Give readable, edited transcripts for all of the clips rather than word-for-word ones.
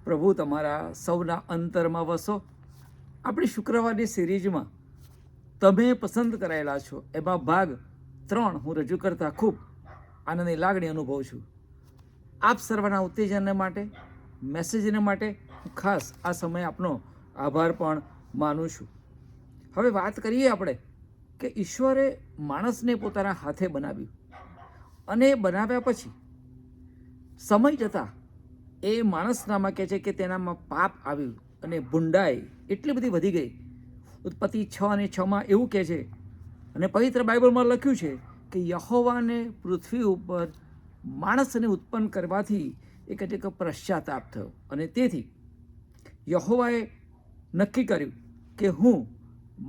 પ્રભુ તમારા સૌના અંતરમાં વસો. આપણી શુક્રવારની સિરીઝમાં તમે પસંદ કરાયેલા છો એમાં ભાગ 3 હું રજૂ કરતા ખૂબ આનંદની લાગણી અનુભવું છું. આપ સર્વના ઉત્તેજન માટે, મેસેજને માટે હું ખાસ આ સમયે આપનો આભાર પણ માનું છું. હવે વાત કરીએ આપણે કે ઈશ્વરે માણસને પોતાના હાથે બનાવ્યું અને બનાવ્યા પછી સમય જતાં એ માણસનામાં કહે છે કે તેનામાં પાપ આવ્યું અને ભૂંડાઈ એટલી બધી વધી ગઈ. ઉત્પત્તિ 6 અને 6 એવું કહે છે અને પવિત્ર બાઇબલમાં લખ્યું છે કે યહોવાને પૃથ્વી ઉપર માણસને ઉત્પન્ન કરવાથી એ કહે છે કે પશ્ચાતાપ થયો અને તેથી યહોવાએ નક્કી કર્યું કે હું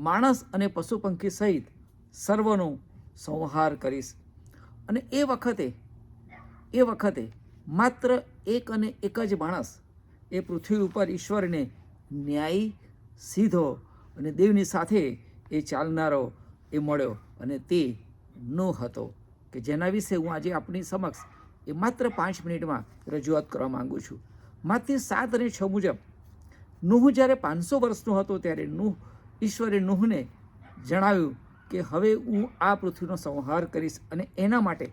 માણસ અને પશુ પંખી સહિત સર્વનો સંહાર કરીશ. અને એ વખતે માત્ર એક અને એક જ માણસ એ પૃથ્વી ઉપર ઈશ્વરને ન્યાયી, સીધો અને દેવની સાથે એ ચાલનારો એ મળ્યો અને તે નૂહ હતો કે જેના વિશે હું આજે આપણી સમક્ષ એ માત્ર 5 મિનિટમાં રજૂઆત કરવા માગું છું. માથી 7 અને 6 મુજબ નૂહ જ્યારે 500 વર્ષનો હતો ત્યારે ઈશ્વરે નૂહને જણાવ્યું કે હવે હું આ પૃથ્વીનો સંહાર કરીશ અને એના માટે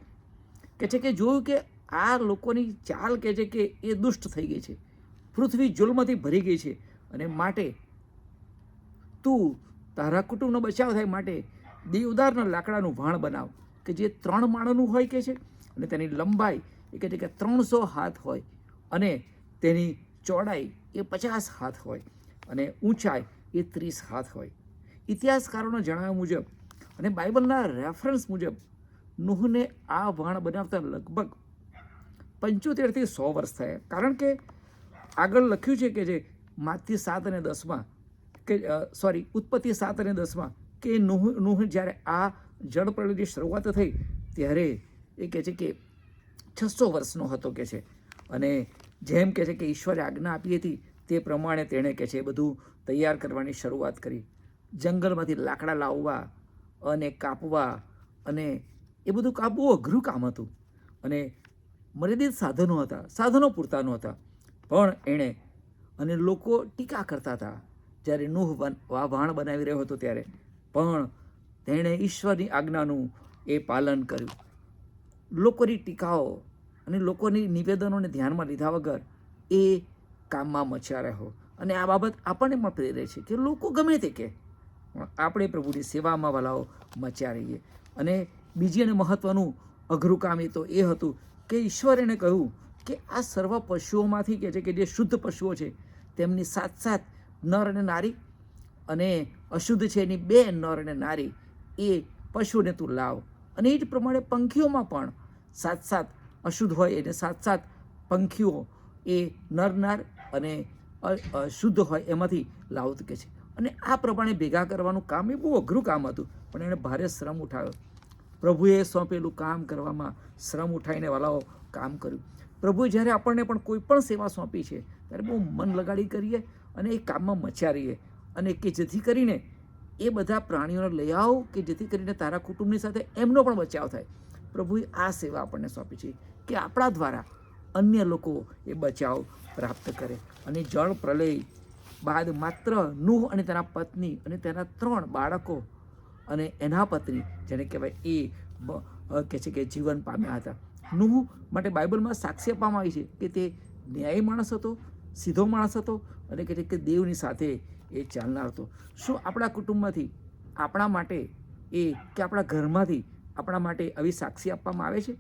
કહે છે કે જોયું કે આ લોકોની ચાલ કહે છે કે એ દુષ્ટ થઈ ગઈ છે, પૃથ્વી જુલ્મથી ભરી ગઈ છે અને માટે તું તારા કુટુંબનો બચાવ થાય માટે દેવદારના લાકડાનું ભાણ બનાવ કે જે 3 માળનું હોય કે છે અને તેની લંબાઈ એ કહે છે કે 300 હાથ હોય અને તેની ચોડાઈ એ 50 હાથ હોય અને ઊંચાઈ એ 30 હાથ હોય. ઇતિહાસકારોના જણાવ્યા મુજબ અને બાઇબલના રેફરન્સ મુજબ નૂહને આ ભાણ બનાવતા લગભગ 75 થી 100 વર્ષ થયા. કારણ કે આગળ લખ્યું છે કે જે માથી 7 અને 10 કે ઉત્પત્તિ 7 અને 10 કે નૂહ જ્યારે આ જળ પ્રલયની શરૂઆત થઈ ત્યારે એ કહે છે કે 600 વર્ષનો હતો કે છે અને જેમ કહે છે કે ઈશ્વરે આજ્ઞા આપી હતી તે પ્રમાણે તેણે કહે છે બધું તૈયાર કરવાની શરૂઆત કરી. જંગલમાંથી લાકડા લાવવા અને કાપવા અને એ બધું કાપવું અઘરું કામ હતું અને મર્યાદિત સાધનો હતા, સાધનો પૂરતા નહોતા. પણ એણે અને લોકો ટીકા કરતા હતા જ્યારે નૂહ ભાણ બનાવી રહ્યો હતો ત્યારે, પણ તેણે ઈશ્વરની આજ્ઞાનું એ પાલન કર્યું. લોકોની ટીકાઓ અને લોકોની નિવેદનોને ધ્યાનમાં લીધા વગર એ કામમાં મચ્યા રહ્યો. અને આ બાબત આપણને પણ પ્રેરે છે કે લોકો ગમે તે કે આપણે પ્રભુની સેવામાં વાલાઓ મચ્યા રહીએ. અને બીજી અને મહત્ત્વનું અઘરું કામ એ તો એ હતું કે ઈશ્વરે એને કહ્યું કે આ સર્વ પશુઓમાંથી કહે છે કે જે શુદ્ધ પશુઓ છે તેમની 7 નર અને નારી અને અશુદ્ધ છે એની 2 નર અને નારી એ પશુને તું લાવ. અને એ જ પ્રમાણે પંખીઓમાં પણ 7 અશુદ્ધ હોય એને 7 પંખીઓ એ નર અને શુદ્ધ હોય એમાંથી લાવતું કે છે. અને આ પ્રમાણે ભેગા કરવાનું કામ એ બહુ અઘરું કામ હતું, પણ એણે ભારે શ્રમ ઉઠાવ્યો. પ્રભુએ સોંપેલું કામ કરવામાં શ્રમ ઉઠાવીને વાલાઓ કામ કર્યું. પ્રભુએ જ્યારે આપણને પણ કોઈ પણ સેવા સોંપી છે ત્યારે બહુ મન લગાડી કરીએ અને એ કામમાં મચ્યા રહીએ અને કે જેથી કરીને એ બધા પ્રાણીઓને લઈ આવો કે જેથી કરીને તારા કુટુંબની સાથે એમનો પણ બચાવ થાય. પ્રભુએ આ સેવા આપણને સોંપી છે કે આપણા દ્વારા અન્ય લોકો એ બચાવ પ્રાપ્ત કરે. અને જળ પ્રલય બાદ માત્ર નૂહ અને તેના પત્ની અને તેના 3 બાળકો અને એના પત્ની જેને કહેવાય એ કહે છે કે જીવન પામ્યા હતા. નૂહ માટે બાઇબલમાં સાક્ષી આપવામાં આવી છે કે તે ન્યાયી માણસ હતો, સીધો માણસ હતો અને કહે છે કે દેવની સાથે એ ચાલનાર હતો. શું આપણા કુટુંબમાંથી આપણા માટે એ કે આપણા ઘરમાંથી આપણા માટે આવી સાક્ષી આપવામાં આવે છે?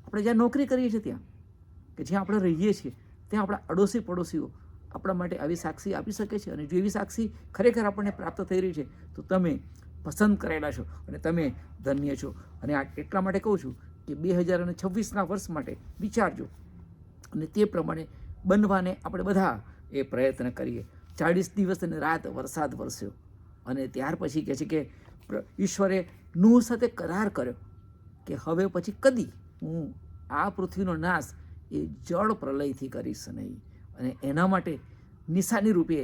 આપણે જ્યાં નોકરી કરીએ છીએ ત્યાં કે જ્યાં આપણે રહીએ છીએ ત્યાં આપણા અડોશી પડોશીઓ આપણા માટે આવી સાક્ષી આપી શકે છે? અને જો એવી સાક્ષી ખરેખર આપણને પ્રાપ્ત થઈ રહી છે તો તમે પસંદ કરેલા છો અને તમે ધન્ય છો. અને આ એટલા માટે કહું છું કે 2026ના વર્ષ માટે વિચારજો અને તે પ્રમાણે બનવાને આપણે બધા એ પ્રયત્ન કરીએ. 40 દિવસ અને રાત વરસાદ વરસ્યો અને ત્યાર પછી કહે છે કે ઈશ્વરે નૂહ સાથે કરાર કર્યો કે હવે પછી કદી હું આ પૃથ્વીનો નાશ એ જળ પ્રલયથી કરીશ નહીં. અને એના માટે નિશાની રૂપે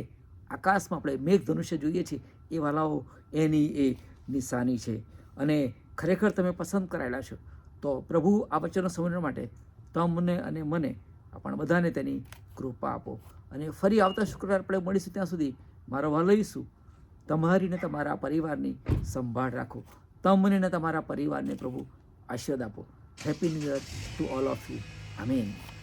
આકાશમાં આપણે મેઘધનુષ્ય જોઈએ છીએ એ વાલાઓ એની એ નિશાની છે. અને ખરેખર તમે પસંદ કરાયેલા છો તો પ્રભુ આ વચનો સમજવા માટે તમને અને મને આપણ બધાને તેની કૃપા આપો. અને ફરી આવતા શુક્રવાર આપણે મળીશું. ત્યાં સુધી મારો વહાલો ઈસુ તમારી ને તમારા પરિવારની સંભાળ રાખો. તમને ને તમારા પરિવારને પ્રભુ આશીર્વાદ આપો. Happy new year to all of you. આમીન.